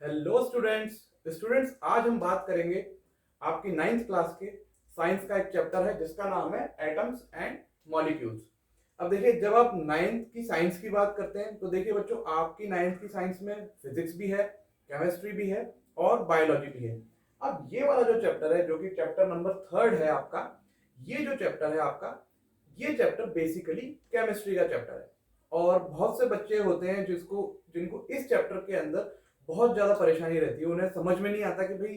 Hello students आज हम बात करेंगे आपकी नाइन्थ क्लास के साइंस का एक चैप्टर है जिसका नाम है एटम्स एंड मॉलिक्यूल्स। अब देखिए, जब आप नाइन्थ की साइंस की बात करते हैं तो देखिए बच्चों, आपकी नाइन्थ की साइंस में फिजिक्स भी है, केमिस्ट्री भी है और बायोलॉजी भी है। अब ये वाला जो चैप्टर है, जो कि चैप्टर नंबर 3 है आपका, ये जो चैप्टर है आपका, ये चैप्टर बेसिकली केमिस्ट्री का चैप्टर है। और बहुत से बच्चे होते हैं जिनको इस चैप्टर के अंदर बहुत ज्यादा परेशानी रहती है। उन्हें समझ में नहीं आता कि भाई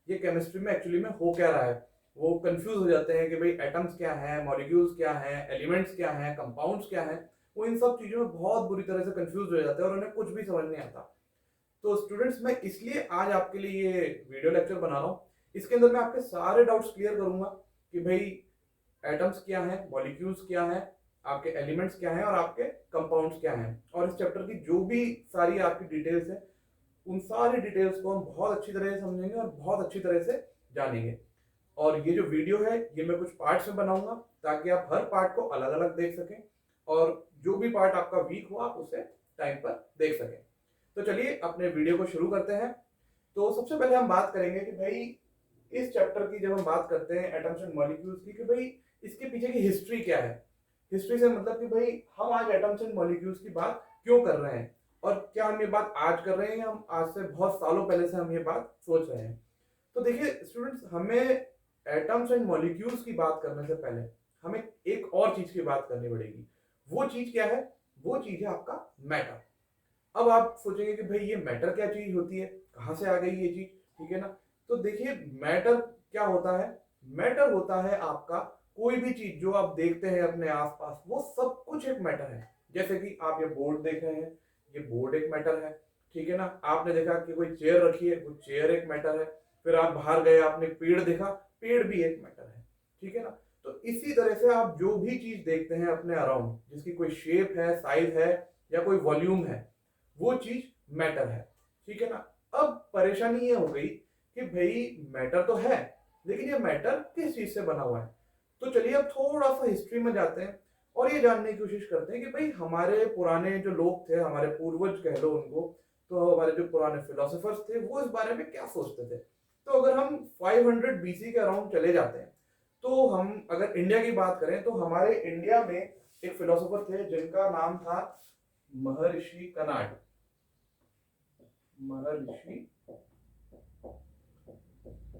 ये केमिस्ट्री में एक्चुअली में हो क्या रहा है। वो कंफ्यूज हो जाते हैं कि भाई एटम्स क्या है, मॉलिक्यूल्स क्या है, एलिमेंट्स क्या है, कंपाउंड्स क्या है। वो इन सब चीजों में बहुत बुरी तरह से कंफ्यूज हो जाते हैं और उन्हें कुछ भी समझ नहीं आता। तो स्टूडेंट्स, मैं इसलिए आज आपके लिए ये वीडियो लेक्चर बना रहा हूँ। इसके अंदर मैं आपके सारे डाउट्स क्लियर करूंगा कि भाई एटम्स क्या है, मॉलिक्यूल्स क्या है, आपके एलिमेंट्स क्या हैं और आपके कंपाउंड्स क्या हैं। और इस चैप्टर की जो भी सारी आपकी डिटेल्स है, उन सारी डिटेल्स को हम बहुत अच्छी तरह से समझेंगे और बहुत अच्छी तरह से जानेंगे। और ये जो वीडियो है ये मैं कुछ पार्ट्स में बनाऊंगा ताकि आप हर पार्ट को अलग अलग देख सकें और जो भी पार्ट आपका वीक हो आप उसे टाइम पर देख सकें। तो चलिए अपने वीडियो को शुरू करते हैं। तो सबसे पहले हम बात करेंगे कि भाई इस चैप्टर की जब हम बात करते हैं एटम्स एंड मॉलिक्यूल्स की, कि भाई इसके पीछे की हिस्ट्री क्या है। हिस्ट्री से मतलब कि भाई हम आज एटम्स एंड मॉलिक्यूल्स की बात क्यों कर रहे हैं और क्या हम ये बात आज कर रहे हैं, हम आज से बहुत सालों पहले से हम ये बात सोच रहे हैं। तो देखिए स्टूडेंट्स, हमें एटम्स एंड मॉलिक्यूल्स की बात करने से पहले हमें एक और चीज की बात करनी पड़ेगी। वो चीज क्या है? वो चीज है आपका मैटर। अब आप सोचेंगे कि भाई ये मैटर क्या चीज होती है, कहां से आ गई ये चीज, ठीक है ना। तो देखिए मैटर क्या होता है। मैटर होता है आपका कोई भी चीज जो आप देखते हैं अपने आसपास, वो सब कुछ एक मैटर है। जैसे कि आप ये बोर्ड देख रहे हैं, ये बोर्ड एक मैटर है, ठीक है ना। आपने देखा कि कोई चेयर रखी है, वो चेयर एक मैटर है। फिर आप बाहर गए, आपने पेड़ देखा, पेड़ भी एक मैटर है, ठीक है ना। तो इसी तरह से आप जो भी चीज देखते हैं अपने अराउंड, जिसकी कोई शेप है, साइज है या कोई वॉल्यूम है, वो चीज मैटर है, ठीक है ना। अब परेशानी ये हो गई कि भाई मैटर तो है, लेकिन ये मैटर किस चीज से बना हुआ है। तो चलिए अब थोड़ा सा हिस्ट्री में जाते हैं और ये जानने की कोशिश करते हैं कि भाई हमारे पुराने जो लोग थे, हमारे पूर्वज कह लो उनको, तो हमारे जो पुराने फिलोसोफर्स थे वो इस बारे में क्या सोचते थे। तो अगर हम 500 बीसी के अराउंड चले जाते हैं, तो हम अगर इंडिया की बात करें तो हमारे इंडिया में एक फिलोसोफर थे जिनका नाम था महर्षि कनाड। महर्षि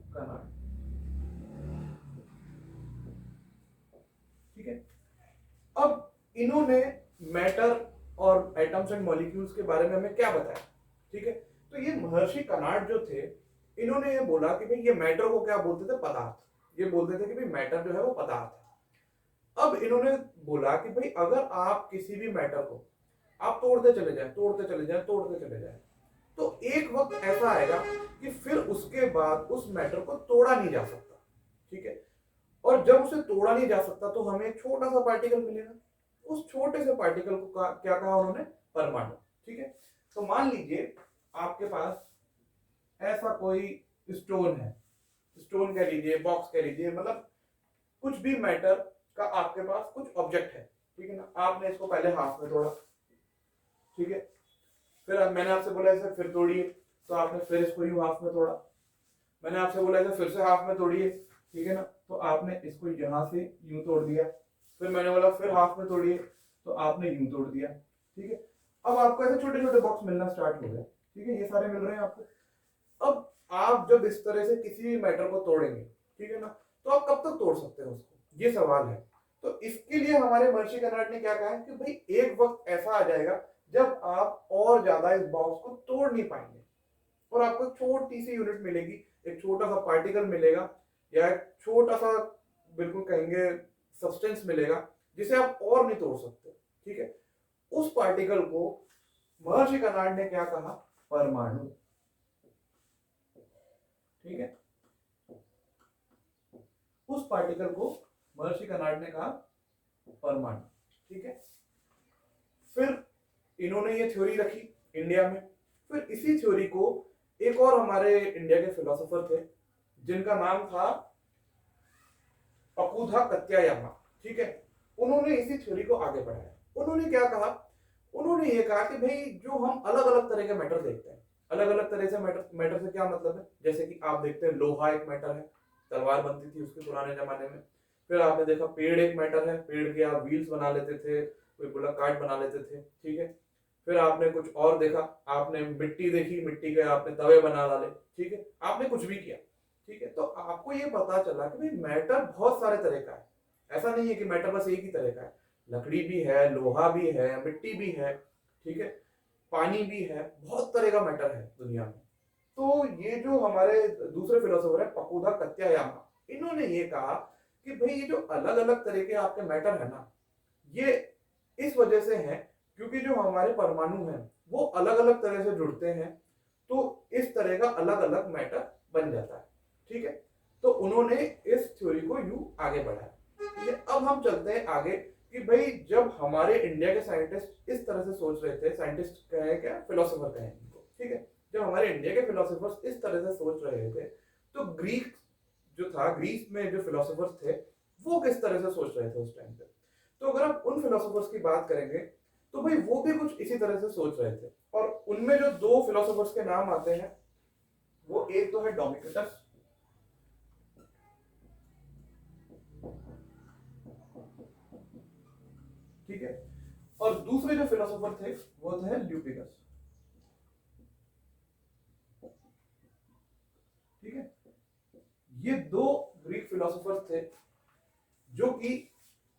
कनाड, ठीक है। अब इन्होंने मैटर और एटम्स एंड मॉलिक्यूल्स के बारे में हमें क्या बताया, ठीक है। तो ये महर्षि कनाड जो थे, इन्होंने ये बोला कि भाई ये मैटर को क्या बोलते थे? पदार्थ। ये बोलते थे कि भाई मैटर जो है वो पदार्थ है। अब इन्होंने बोला कि भाई अगर आप किसी भी मैटर को आप तोड़ते चले जाएं, तोड़ते चले जाएं, तोड़ते चले जाएं, तो एक वक्त ऐसा आएगा कि फिर उसके बाद उस मैटर को तोड़ा नहीं जा सकता, ठीक है। और जब उसे तोड़ा नहीं जा सकता तो हमें एक छोटा सा पार्टिकल मिलेगा। उस छोटे से पार्टिकल को क्या कहा उन्होंने? परमाणु, ठीक है। तो मान लीजिए आपके पास ऐसा कोई स्टोन है, स्टोन कह लीजिए, बॉक्स कह लीजिए, मतलब कुछ भी मैटर का आपके पास कुछ ऑब्जेक्ट है, ठीक है ना। आपने इसको पहले हाथ में तोड़ा, ठीक है। फिर मैंने आपसे बोला इसे फिर तोड़िए, तो आपने फिर इसको यूं हाथ में तोड़ा। मैंने आपसे बोला इसे फिर से हाथ में तोड़िए, ठीक है ना, तो आपने इसको यहाँ से यूं तोड़ दिया। फिर मैंने बोला फिर हाथ में तोड़िए, तो आपने यूं तोड़ दिया, ठीक है। अब आपको ऐसे छोटे छोटे बॉक्स मिलना स्टार्ट हो गए, ठीक है, ये सारे मिल रहे हैं आपको। अब आप जब इस तरह से किसी भी मैटर को तोड़ेंगे, ठीक है ना, तो आप कब तक तोड़ सकते हैं उसको, ये सवाल है। तो इसके लिए हमारे महर्षि कर्नाड ने क्या कहा है कि भाई एक वक्त ऐसा आ जाएगा जब आप और ज्यादा इस बॉक्स को तोड़ नहीं पाएंगे और आपको एक छोटी सी यूनिट मिलेगी, एक छोटा सा पार्टिकल मिलेगा या एक छोटा सा, बिल्कुल कहेंगे, सब्सटेंस मिलेगा जिसे आप और नहीं तोड़ सकते, ठीक है। उस पार्टिकल को महर्षि कर्नाड ने क्या कहा? परमाणु, ठीक है। उस पार्टिकल को महर्षि कर्नाड ने कहा परमाणु, ठीक है। फिर इन्होंने ये थ्योरी रखी इंडिया में। फिर इसी थ्योरी को एक और हमारे इंडिया के फिलोसोफर थे जिनका नाम था अकुधा कत्यायामा, ठीक है। उन्होंने इसी थ्योरी को आगे बढ़ाया। उन्होंने क्या कहा? उन्होंने ये कहा कि भाई जो हम अलग अलग तरह के मैटर देखते हैं, अलग अलग तरह से मैटर, मैटर से क्या मतलब है, जैसे कि आप देखते हैं लोहा एक मैटर है, तलवार बनती थी उसके पुराने जमाने में। फिर आपने देखा पेड़ एक मैटर है, पेड़ के आप व्हील्स बना लेते थे, कोई बुलक कार्ट बना लेते थे, ठीक है। फिर आपने कुछ और देखा, आपने मिट्टी देखी, मिट्टी के आपने तवे बना डाले, ठीक है, आपने कुछ भी किया, ठीक है। तो आपको ये पता चला कि भाई मैटर बहुत सारे तरह का है, ऐसा नहीं है कि मैटर बस एक ही तरह का है। लकड़ी भी है, लोहा भी है, मिट्टी भी है, ठीक है, पानी भी है, बहुत तरह का मैटर है दुनिया में। तो ये जो हमारे दूसरे फिलोसोफर है पकुदा कत्यायामा, इन्होंने ये कहा कि भाई ये जो अलग अलग तरह के आपके मैटर है ना, ये इस वजह से है क्योंकि जो हमारे परमाणु हैं वो अलग अलग तरह से जुड़ते हैं, तो इस तरह का अलग अलग मैटर बन जाता है, ठीक है। तो उन्होंने इस थ्योरी को यूं आगे बढ़ाया, ठीक है। अब हम चलते हैं आगे कि भाई जब हमारे इंडिया के साइंटिस्ट इस तरह से सोच रहे थे, साइंटिस्ट कहे क्या, फिलोसोफर कहे इनको, ठीक है, जब हमारे इंडिया के फिलोसोफर्स इस तरह से सोच रहे थे, तो ग्रीक जो था, ग्रीस में जो फिलोसोफर्स थे वो किस तरह से सोच रहे थे उस टाइम पे। तो अगर आप उन फिलोसोफर्स की बात करेंगे तो भाई वो भी कुछ इसी तरह से सोच रहे थे, और उनमें जो दो फिलोसोफर्स के नाम आते हैं वो एक तो है डोमिक्रिटस, ठीक है, और दूसरे जो फिलोसोफर थे वो थे ल्यूपिगस, ठीक है। ये दो ग्रीक फिलोसोफर्स थे जो कि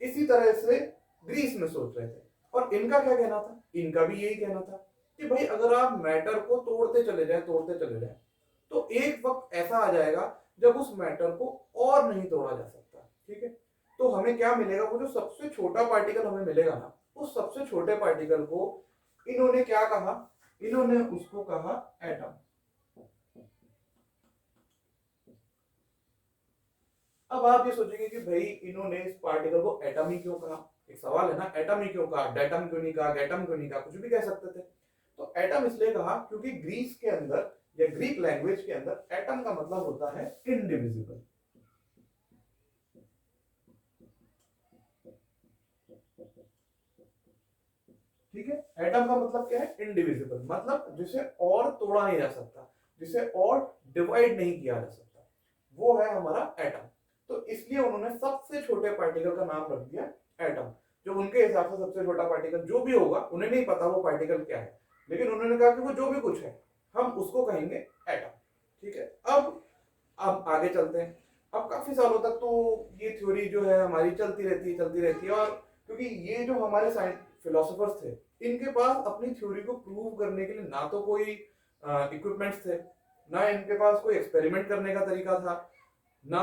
इसी तरह से ग्रीस में सोच रहे थे, और इनका क्या कहना था, इनका भी यही कहना था कि भाई अगर आप मैटर को तोड़ते चले जाए, तोड़ते चले जाए, तो एक वक्त ऐसा आ जाएगा जब उस मैटर को और नहीं तोड़ा जा सकता, ठीक है। तो हमें क्या मिलेगा, वो जो सबसे छोटा पार्टिकल हमें मिलेगा ना, उस सबसे छोटे पार्टिकल को इन्होंने क्या कहा, इन्होंने उसको कहा एटम। अब आप ये सोचेंगे कि भाई इन्होंने इस पार्टिकल को एटम ही क्यों कहा, एक सवाल है ना, एटम ही क्यों कहा, डेटम क्यों नहीं कहा, गैटम क्यों नहीं कहा, कुछ भी कह सकते थे। तो एटम इसलिए कहा क्योंकि ग्रीस के अंदर या ग्रीक लैंग्वेज के अंदर एटम का मतलब होता है इनडिविजिबल, ठीक है। एटम का मतलब क्या है, इनडिविजिबल, मतलब जिसे और तोड़ा नहीं जा सकता, जिसे और डिवाइड नहीं किया जा सकता, वो है हमारा एटम। तो इसलिए उन्होंने सबसे छोटे पार्टिकल का नाम रख दिया एटम। जो उनके हिसाब से सबसे छोटा पार्टिकल जो भी होगा, उन्हें नहीं पता वो पार्टिकल क्या है, लेकिन उन्होंने कहा कि वो जो भी कुछ है हम उसको कहेंगे एटम, ठीक है। अब आगे चलते हैं। अब काफी सालों तक तो ये थ्योरी जो है हमारी चलती रहती है, चलती रहती है, और क्योंकि ये जो हमारे साइंस फिलोसोफर्स थे, इनके पास अपनी थ्योरी को प्रूव करने के लिए ना तो कोई इक्विपमेंट्स थे, ना इनके पास कोई एक्सपेरिमेंट करने का तरीका था, ना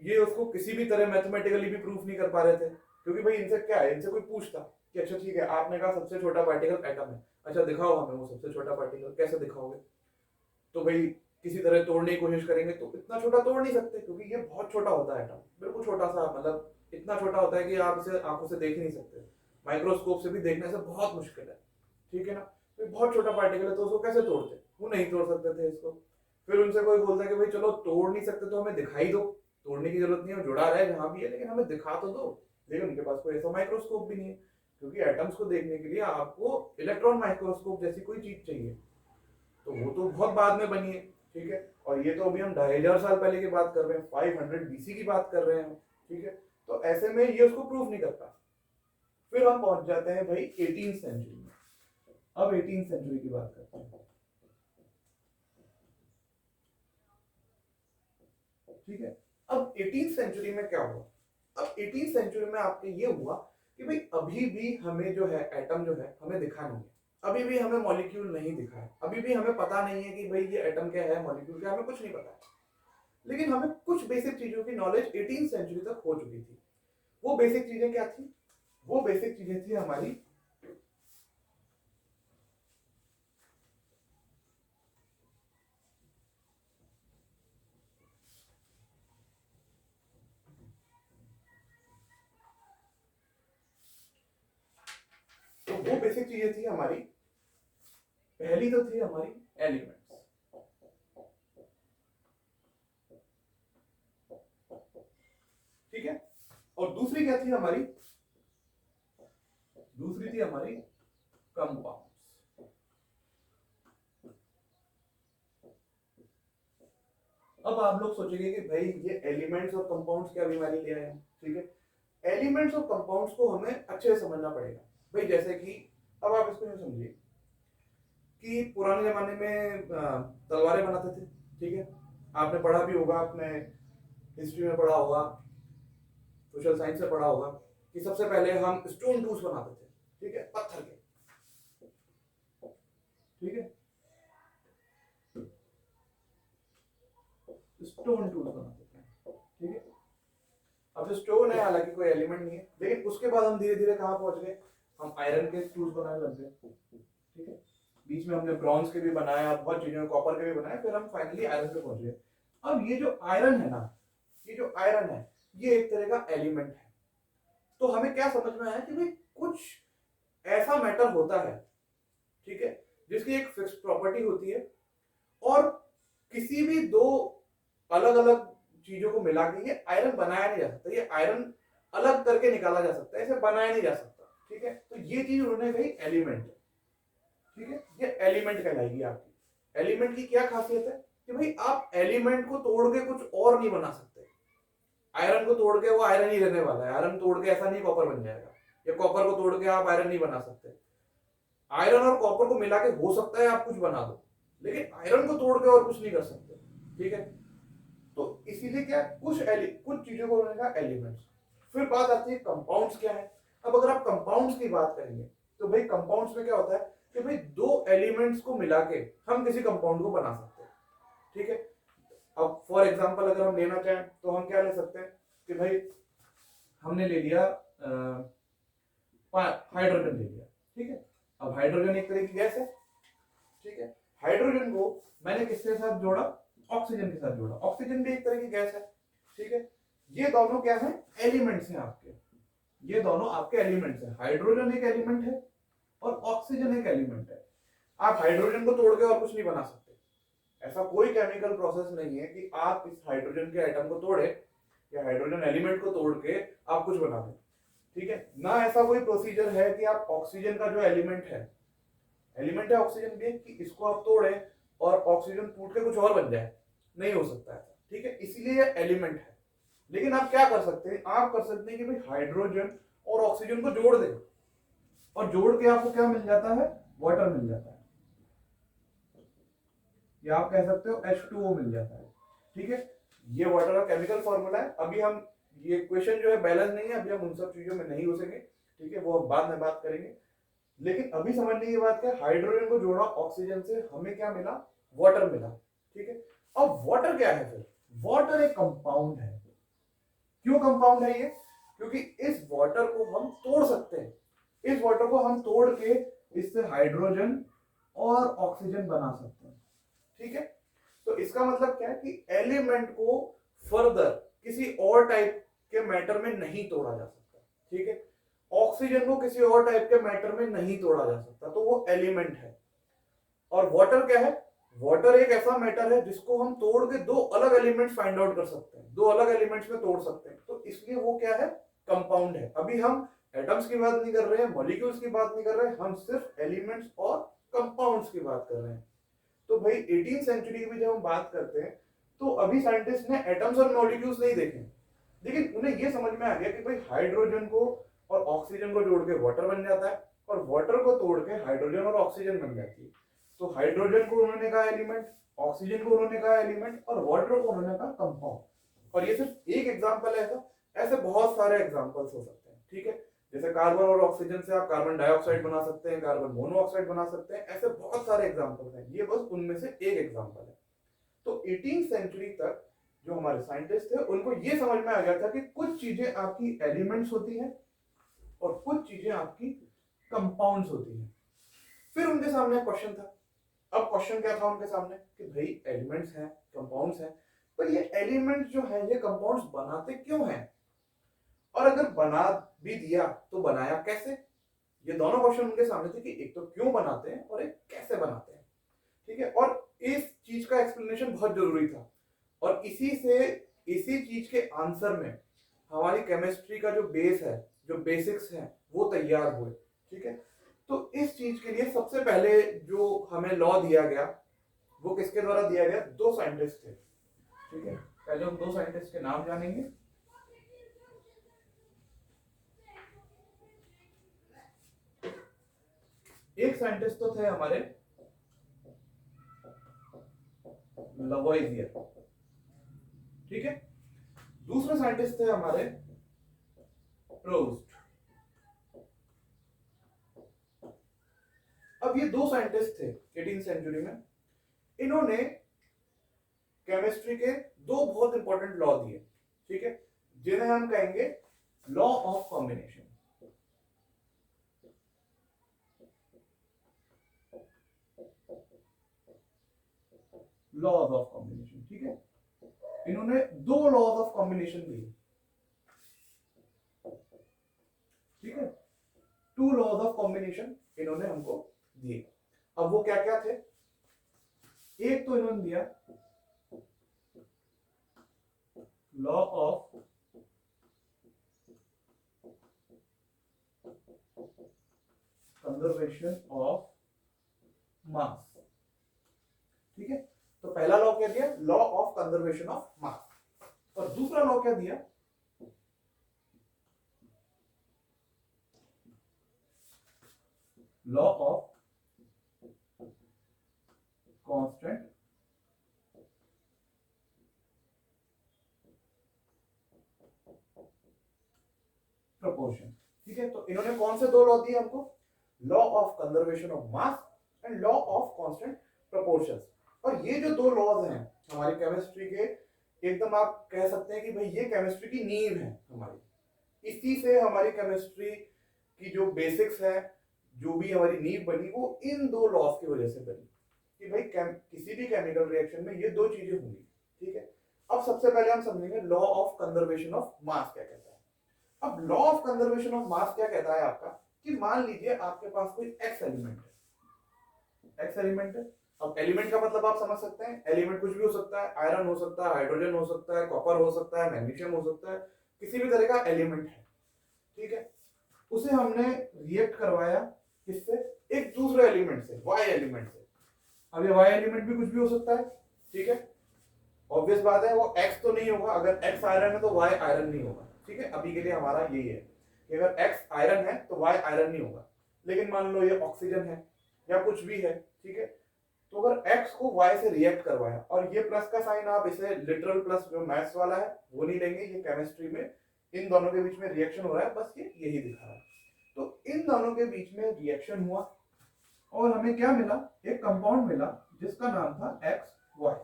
ये उसको किसी भी तरह मैथमेटिकली भी प्रूफ नहीं कर पा रहे थे। क्योंकि भाई इनसे क्या है, इनसे कोई पूछता कि अच्छा ठीक है, आपने कहा सबसे छोटा पार्टिकल एटम है, अच्छा दिखाओ हमें वो सबसे छोटा पार्टिकल, कैसे दिखाओगे। तो भाई किसी तरह तोड़ने की कोशिश करेंगे तो इतना छोटा तोड़ नहीं सकते, क्योंकि ये बहुत छोटा होता है एटम, बिल्कुल छोटा सा, मतलब इतना छोटा होता है कि आप इसे आंखों से देख नहीं सकते, माइक्रोस्कोप से भी देखने से बहुत मुश्किल है, ठीक है ना। तो बहुत छोटा पार्टिकल है तो उसको कैसे तोड़ते, वो नहीं तोड़ सकते थे इसको। फिर उनसे कोई बोलता है कि भाई चलो तोड़ नहीं सकते तो हमें दिखाई दो, तोड़ने की जरूरत नहीं है, जुड़ा रहे जहां भी है, लेकिन हमें दिखा तो दो। लेकिन उनके पास कोई ऐसा माइक्रोस्कोप भी नहीं है, क्योंकि एटम्स को देखने के लिए आपको इलेक्ट्रॉन माइक्रोस्कोप जैसी कोई चीज चाहिए, तो वो तो बहुत बाद में बनी है, ठीक है। और ये तो अभी हम 2500 साल पहले की बात कर रहे हैं, 500 BC की बात कर रहे हैं, ठीक है। तो ऐसे में ये उसको प्रूव नहीं करता। फिर हम पहुंच जाते हैं भाई 18th सेंचुरी में। अब 18th सेंचुरी की बात करते हैं, ठीक है। अब 18th सेंचुरी में क्या हुआ, अब 18th सेंचुरी में आपके ये हुआ कि भाई अभी भी हमें जो है एटम जो है हमें दिखा नहीं है, अभी भी हमें मॉलिक्यूल नहीं दिखा है, अभी भी हमें पता नहीं है कि भाई ये एटम क्या है, मॉलिक्यूल क्या है, हमें कुछ नहीं पता है। लेकिन हमें कुछ बेसिक चीजों की नॉलेज 18th सेंचुरी तक हो चुकी थी। वो बेसिक चीजें क्या थी, वो बेसिक चीजें थी हमारी, तो वो बेसिक चीजें थी हमारी, पहली तो थी हमारी एलिमेंट्स, ठीक है। और दूसरी क्या थी हमारी, दूसरी थी हमारी कंपाउंड्स, अब आप लोग सोचेंगे कि भाई ये एलिमेंट्स और कंपाउंड्स क्या बीमारी ले आए हैं, ठीक है। एलिमेंट्स और कंपाउंड्स को हमें अच्छे से समझना पड़ेगा। भाई जैसे कि अब आप इसको यूं समझिए कि पुराने जमाने में तलवारें बनाते थे, ठीक है। आपने पढ़ा भी होगा, आपने हिस्ट्री में पढ़ा होगा, सोशल साइंस में पढ़ा होगा कि सबसे पहले हम स्टोन टूल्स बनाते थे, ठीक है, पत्थर के, ठीक है, स्टोन टूल्स बनाते थे, ठीक है। अब जो स्टोन है हालांकि कोई एलिमेंट नहीं है, लेकिन उसके बाद हम धीरे धीरे कहाँ पहुंच गए, हम आयरन के टूल्स बनाने लग गए, ठीक है। बीच में हमने ब्रॉन्ज के भी बनाया, बहुत चीजों, कॉपर के भी बनाए, फिर हम फाइनली आयरन पे पहुंच गए। अब ये जो आयरन है ना, ये जो आयरन है ये एक तरह का एलिमेंट है। तो हमें क्या समझ में आया कि भाई कुछ ऐसा मैटर होता है, ठीक है, जिसकी एक फिक्स प्रॉपर्टी होती है और किसी भी दो अलग अलग चीजों को मिला के ये आयरन बनाया नहीं जा सकता, ये आयरन अलग करके निकाला जा सकता है, इसे बनाया नहीं जा सकता, ठीक है। तो ये चीज उन्होंने कही एलिमेंट, ठीक है, ये एलिमेंट कहलाएगी आपकी। एलिमेंट की क्या खासियत है कि भाई आप एलिमेंट को तोड़ के कुछ और नहीं बना सकते। आयरन को तोड़ के वो आयरन ही रहने वाला है, आयरन तोड़ के ऐसा नहीं कॉपर बन जाएगा, या कॉपर को तोड़ के आप आयरन नहीं बना सकते। आयरन और कॉपर को मिला के हो सकता है आप कुछ बना दो, लेकिन आयरन को तोड़ के और कुछ नहीं कर सकते, ठीक है। तो इसीलिए क्या, कुछ चीजों को उन्होंने कहा एलिमेंट्स। फिर बात आती है कंपाउंड्स क्या है। अब अगर आप कंपाउंड्स की बात करेंगे तो भाई कंपाउंड्स में क्या होता है कि भाई दो एलिमेंट्स को मिला के हम किसी कंपाउंड को बना सकते हैं, ठीक है। अब फॉर एग्जांपल अगर हम लेना चाहें तो हम क्या ले सकते हैं कि भाई हमने ले लिया हाइड्रोजन ले लिया, ठीक है। अब हाइड्रोजन एक तरह की गैस है, ठीक है। हाइड्रोजन को मैंने किसके साथ जोड़ा, ऑक्सीजन के साथ जोड़ा। ऑक्सीजन भी एक तरह की गैस है, ठीक है। ये दोनों क्या है, एलिमेंट्स हैं आपके, ये दोनों आपके एलिमेंट्स हैं। हाइड्रोजन एक एलिमेंट है और ऑक्सीजन एक एलिमेंट है। आप हाइड्रोजन को तोड़ के और कुछ नहीं बना सकते। ऐसा कोई केमिकल प्रोसेस नहीं है कि आप इस हाइड्रोजन के एटम को तोड़े या हाइड्रोजन एलिमेंट को तोड़ के आप कुछ बना दें, ठीक है ना। ऐसा कोई प्रोसीजर है कि आप ऑक्सीजन का जो एलिमेंट है ऑक्सीजन भी, कि इसको आप तोड़े और ऑक्सीजन टूट के कुछ और बन जाए, नहीं हो सकता है, ठीक है। इसीलिए ये एलिमेंट है। लेकिन आप क्या कर सकते हैं, आप कर सकते हैं कि भाई हाइड्रोजन और ऑक्सीजन को जोड़ दें और जोड़ के आपको क्या मिल जाता है, वाटर मिल जाता है, या आप कह सकते हो H2O मिल जाता है, ठीक है। ये वाटर का केमिकल फॉर्मूला है। अभी हम ये क्वेश्चन जो है बैलेंस नहीं है, अभी हम उन सब चीजों में नहीं घुसेंगे, ठीक है, वो हम बाद में बात करेंगे। लेकिन अभी समझने की बात क्या, हाइड्रोजन को जोड़ा ऑक्सीजन से, हमें क्या मिला, वाटर मिला, ठीक है। अब वाटर क्या है, फिर वाटर एक कंपाउंड है। क्यों कंपाउंड है ये, क्योंकि इस वाटर को हम तोड़ सकते हैं, इस वाटर को हम तोड़ के इससे हाइड्रोजन और ऑक्सीजन बना सकते हैं, ठीक है। तो इसका मतलब क्या है कि एलिमेंट को फर्दर किसी और टाइप के मैटर में नहीं तोड़ा जा सकता, ठीक है। ऑक्सीजन को किसी और टाइप के मैटर में नहीं तोड़ा जा सकता, तो वो एलिमेंट है। और वाटर क्या है, वाटर एक ऐसा मैटर है जिसको हम तोड़ के दो अलग एलिमेंट्स फाइंड आउट कर सकते हैं, दो अलग एलिमेंट्स में तोड़ सकते हैं, तो इसलिए वो क्या है, कंपाउंड है। अभी हम एटम्स की बात नहीं कर रहे हैं, मॉलिक्यूल्स की बात नहीं कर रहे हैं, हम सिर्फ एलिमेंट्स और कंपाउंड्स की बात कर रहे हैं। तो भाई 18th सेंचुरी की जब हम बात करते हैं तो अभी साइंटिस्ट ने एटम्स और मॉलिक्यूल्स नहीं देखे, लेकिन उन्हें यह समझ में आ गया कि भाई हाइड्रोजन को और ऑक्सीजन को जोड़ के वाटर बन जाता है और वाटर को तोड़ के हाइड्रोजन और ऑक्सीजन बन जाती है। तो हाइड्रोजन को उन्होंने कहा एलिमेंट, ऑक्सीजन को उन्होंने कहा एलिमेंट और वाटर को उन्होंने कहा कंपाउंड। और ये सिर्फ एक एग्जांपल है, ऐसे बहुत सारे एग्जांपल्स हो सकते हैं, ठीक है। जैसे कार्बन और ऑक्सीजन से आप कार्बन डाइऑक्साइड बना सकते हैं, कार्बन मोनोऑक्साइड बना सकते हैं, ऐसे बहुत सारे एग्जांपल्स हैं, ये बस उनमें से एक एग्जांपल है। तो 18th सेंचुरी तक जो हमारे साइंटिस्ट थे उनको ये समझ में आ गया था कि कुछ चीजें आपकी एलिमेंट्स होती हैं और कुछ चीजें आपकी कंपाउंड्स होती हैं। फिर उनके सामने क्वेश्चन था। अब क्वेश्चन क्या था उनके सामने कि भाई एलिमेंट्स हैं, कंपाउंड्स हैं, पर ये एलिमेंट्स जो हैं ये कंपाउंड्स बनाते क्यों हैं, और अगर बना भी दिया तो बनाया कैसे। ये दोनों क्वेश्चन उनके सामने थे कि एक तो क्यों बनाते हैं और एक कैसे बनाते हैं, ठीक है। और इस चीज का एक्सप्लेनेशन बहुत जरूरी था और इसी चीज के आंसर में हमारी केमिस्ट्री का जो बेस है, जो बेसिक्स है, वो तैयार हुए, ठीक है। तो इस चीज के लिए सबसे पहले जो हमें लॉ दिया गया वो किसके द्वारा दिया गया, दो साइंटिस्ट थे, ठीक है, पहले हम दो साइंटिस्ट के नाम जानेंगे। एक साइंटिस्ट तो थे हमारे लवोइजियर, ठीक है। दूसरे साइंटिस्ट थे हमारे प्रोस्ट। अब ये दो साइंटिस्ट थे 18th सेंचुरी में, इन्होंने केमिस्ट्री के दो बहुत इंपॉर्टेंट लॉ दिए, ठीक है, जिन्हें हम कहेंगे law of combination. Laws of combination, ठीक है, इन्होंने दो लॉज ऑफ कॉम्बिनेशन दिए, ठीक है, टू लॉज ऑफ कॉम्बिनेशन इन्होंने हमको दिए। अब वो क्या क्या थे? एक तो इन्होंने दिया law of conservation of mass, ठीक है। तो पहला लॉ क्या दिया? Law of conservation of mass. और दूसरा लॉ क्या दिया? लॉ ऑफ कांस्टेंट प्रपोर्शन, ठीक है। तो इन्होंने कौन से दो लॉ दिए हमको? Law of conservation of mass and law of constant proportions. और ये जो दो लॉज हैं हमारी केमिस्ट्री के, एकदम आप कह सकते हैं कि भाई ये केमिस्ट्री की नींव है हमारी। इसी से हमारी केमिस्ट्री की जो बेसिक्स है, जो भी हमारी नींव बनी, वो इन दो लॉज की वजह से बनी कि भाई किसी भी केमिकल रिएक्शन में ये दो चीजें होंगी, ठीक है। अब सबसे पहले हम समझेंगे law of conservation of mass क्या कहता है। अब law of conservation of mass क्या कहता है आपका, कि मान लीजिए आपके पास कोई एक्स एलिमेंट है, एक्स एलिमेंट है। अब एलिमेंट का मतलब आप समझ सकते हैं, एलिमेंट कुछ भी हो सकता है, आयरन हो सकता है, हाइड्रोजन हो सकता है, कॉपर हो सकता है, मैग्नीशियम हो सकता है, किसी भी तरह का एलिमेंट है, ठीक है। उसे हमने रिएक्ट करवाया किससे? एक दूसरे एलिमेंट से, वाई एलिमेंट से। अब ये वाई एलिमेंट भी कुछ भी हो सकता है, ठीक है। ऑब्वियस बात है, वो एक्स तो नहीं होगा, अगर एक्स आयरन है तो वाई आयरन नहीं होगा, ठीक है। अभी के लिए हमारा यही है कि अगर एक्स आयरन है तो वाई आयरन नहीं होगा। लेकिन मान लो ये ऑक्सीजन है या कुछ भी है, ठीक है। तो अगर एक्स को वाई से रिएक्ट करवाया, और ये प्लस का साइन आप इसे लिटरल प्लस जो मैथ्स वाला है वो नहीं लेंगे, ये केमिस्ट्री में इन दोनों के बीच में रिएक्शन हो रहा है, बस ये यही दिखा रहा है। तो इन दोनों के बीच में रिएक्शन हुआ और हमें क्या मिला? एक कंपाउंड मिला जिसका नाम था एक्स वाई,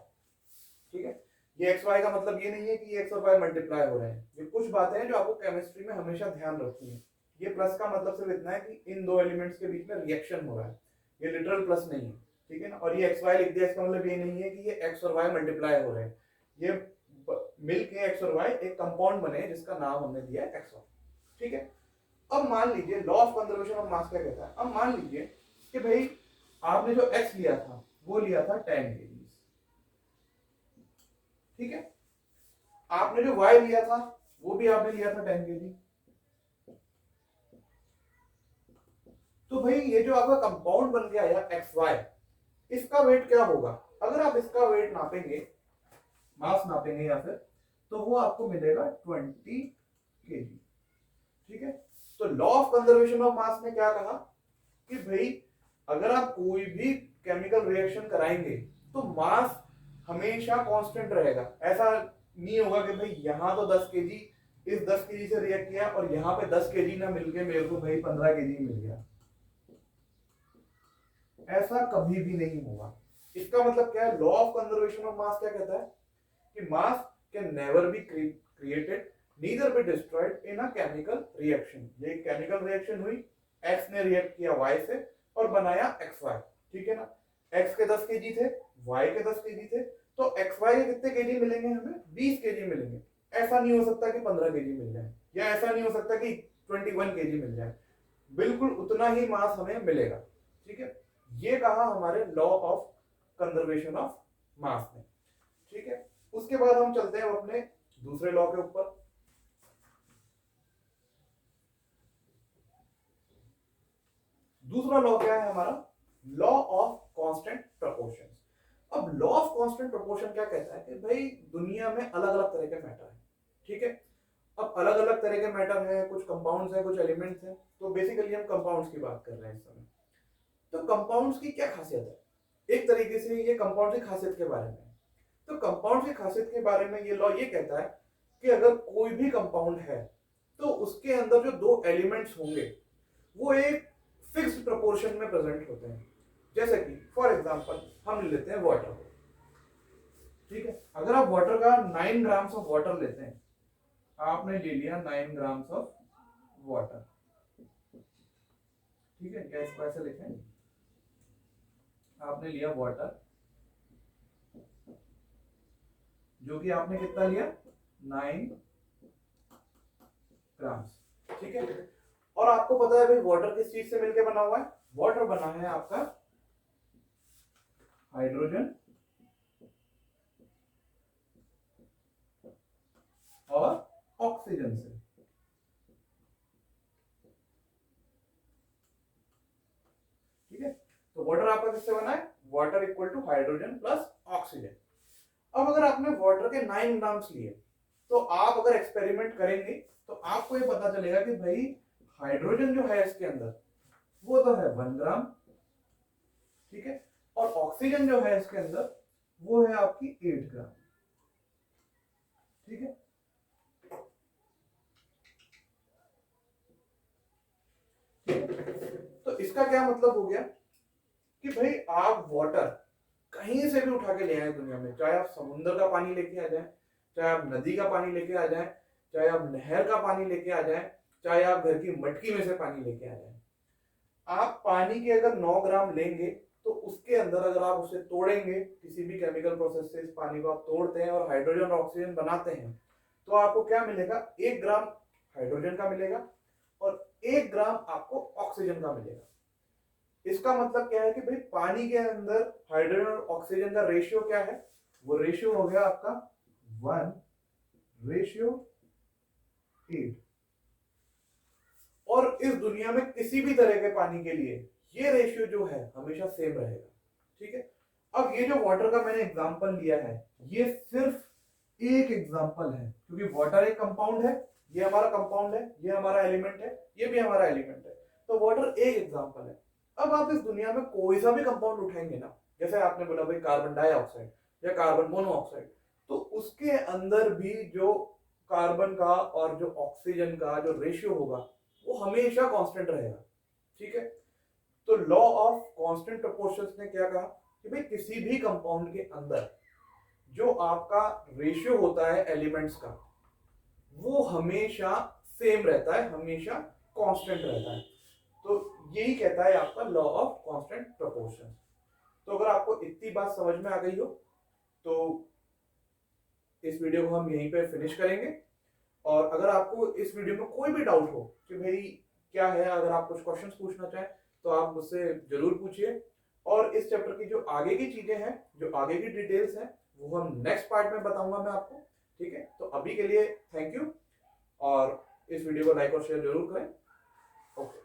ठीक है। ये एक्स वाई का मतलब ये नहीं है कि ये एक्स और वाई मल्टीप्लाई हो रहे हैं। ये कुछ बातें हैं जो आपको केमिस्ट्री में हमेशा ध्यान रखनी है। ये प्लस का मतलब सिर्फ इतना है कि इन दो एलिमेंट्स के बीच में रिएक्शन हो रहा है, ये लिटरल प्लस नहीं है, ठीक है ना। और ये एक्स वाई लिख दिया, इसका मतलब ये नहीं है कि ये एक्स और वाई मल्टीप्लाई हो रहे हैं। ये मिल के एक्स और वाई एक कंपाउंड बने जिसका नाम हमने दिया है एक्स वाई, ठीक है। अब मान लीजिए law of conservation of mass क्या कहता है। अब मान लीजिए कि भाई आपने जो एक्स लिया था वो लिया था 10 kg, ठीक है। आपने जो वाई लिया था वो भी आपने लिया था 10 kg। तो भाई ये जो आपका कंपाउंड बन गया या एक्स वाई, इसका वेट क्या होगा? अगर आप इसका वेट नापेंगे, मास नापेंगे या फिर, तो वो आपको मिलेगा 20 kg, ठीक है। तो law of conservation of mass ने क्या कहा कि भाई अगर आप कोई भी केमिकल रिएक्शन कराएंगे तो मास हमेशा कांस्टेंट रहेगा। ऐसा नहीं होगा कि भाई यहाँ तो 10 kg, इस 10 kg से रिएक्ट किया और यहाँ पे 10 kg ना मिलके मेरे को भाई 15 kg मिल गया, ऐसा कभी भी नहीं होगा। इसका मतलब क्या है? Law of conservation of mass क्या कहता है कि मास can never be created neither be destroyed in a chemical reaction. ये केमिकल रिएक्शन हुई, एक्स ने रिएक्ट किया वाई से और बनाया एक्स वाई, ठीक है ना। एक्स के 10 kg थे, वाई के 10 kg थे, तो एक्स वाई के कितने kg मिलेंगे? हमें 20 kg मिलेंगे। ऐसा नहीं हो सकता कि 15 kg मिल जाए, या ऐसा नहीं हो सकता कि 21 kg मिल जाए, बिल्कुल उतना ही मास हमें मिलेगा, ठीक है। ये कहा हमारे law of conservation of mass ने, ठीक है। उसके बाद हम चलते हैं अपने दूसरे लॉ के ऊपर। दूसरा लॉ क्या है हमारा? Law of constant proportions. अब लॉ ऑफ कांस्टेंट प्रोपोर्शन क्या कहता है कि भाई दुनिया में अलग अलग तरह के मैटर है, ठीक है। अब अलग अलग तरह के मैटर है, कुछ कंपाउंड्स है, कुछ एलिमेंट्स है, तो बेसिकली हम कंपाउंड्स की बात कर रहे हैं इस समय। तो कंपाउंड्स की क्या खासियत है, एक तरीके से ये कंपाउंड की खासियत के बारे में है। तो कंपाउंड की खासियत के बारे में ये लॉ ये कहता है कि अगर कोई भी कंपाउंड है तो उसके अंदर जो दो एलिमेंट्स होंगे वो एक फिक्स्ड प्रोपोर्शन में प्रेजेंट होते हैं। जैसे कि फॉर एग्जांपल हम लेते हैं वाटर को, ठीक है। अगर आप वाटर का 9 ग्राम्स ऑफ वाटर लेते हैं, आपने ले लिया 9 ग्राम्स ऑफ वाटर, ठीक है। क्या इसको ऐसे लिखें, आपने लिया वाटर, जो कि आपने कितना लिया 9 ग्राम्स, ठीक है। और आपको पता है भाई वाटर किस चीज से मिलकर बना हुआ है, वाटर बना है आपका हाइड्रोजन और ऑक्सीजन से, ठीक है। तो वाटर आपका किससे बना है, water equal to hydrogen plus oxygen. अब अगर आपने वाटर के 9 ग्राम्स लिए तो आप अगर एक्सपेरिमेंट करेंगे तो आपको ये पता चलेगा कि भाई हाइड्रोजन जो है इसके अंदर वो तो है 1 ग्राम, ठीक है। और ऑक्सीजन जो है इसके अंदर वो है आपकी 8 ग्राम, ठीक है। तो इसका क्या मतलब हो गया कि भाई आप वाटर कहीं से भी उठा के ले आए दुनिया में, चाहे आप समुद्र का पानी लेके आ जाए, चाहे आप नदी का पानी लेके आ जाए, चाहे आप नहर का पानी लेके आ जाए, चाहे आप घर की मटकी में से पानी लेके आ जाए, आप पानी के अगर 9 ग्राम लेंगे तो उसके अंदर अगर आप उसे तोड़ेंगे, किसी भी केमिकल प्रोसेस से इस पानी को आप तोड़ते हैं और हाइड्रोजन और ऑक्सीजन बनाते हैं, तो आपको क्या मिलेगा, 1 ग्राम हाइड्रोजन का मिलेगा और 1 ग्राम आपको ऑक्सीजन का मिलेगा। इसका मतलब क्या है कि भाई पानी के अंदर हाइड्रोजन और ऑक्सीजन का रेशियो क्या है, वो रेशियो हो गया आपका 1:8। और इस दुनिया में किसी भी तरह के पानी के लिए ये रेशियो जो है हमेशा सेम रहेगा, ठीक है। अब ये जो वाटर का मैंने एग्जांपल लिया है ये सिर्फ एक एग्जांपल है, क्योंकि वाटर एक कंपाउंड है, ये हमारा कंपाउंड है, ये हमारा एलिमेंट है, ये भी हमारा एलिमेंट है, तो वाटर एक एग्जांपल है। अब आप इस दुनिया में कोई सा भी कंपाउंड उठाएंगे ना, जैसे आपने बोला भाई कार्बन डाइऑक्साइड या कार्बन मोनोऑक्साइड, तो उसके अंदर भी जो कार्बन का और जो ऑक्सीजन का जो रेशियो होगा वो हमेशा कांस्टेंट रहेगा, ठीक है। तो लॉ ऑफ कांस्टेंट प्रोपोर्शंस ने क्या कहा कि भाई किसी भी कंपाउंड के अंदर जो आपका रेशियो होता है एलिमेंट्स का वो हमेशा सेम रहता है, हमेशा कांस्टेंट रहता है। तो यही कहता है आपका लॉ ऑफ कांस्टेंट प्रोपोर्शन। तो अगर आपको इतनी बात समझ में आ गई हो तो इस वीडियो को हम यहीं पे फिनिश करेंगे। और अगर आपको इस वीडियो में कोई भी डाउट हो कि भाई क्या है, अगर आप कुछ क्वेश्चंस पूछना चाहें तो आप मुझसे जरूर पूछिए। और इस चैप्टर की जो आगे की चीजें हैं, जो आगे की डिटेल्स हैं, वो हम नेक्स्ट पार्ट में बताऊंगा मैं आपको, ठीक है। तो अभी के लिए थैंक यू और इस वीडियो को लाइक और शेयर जरूर करें। ओके।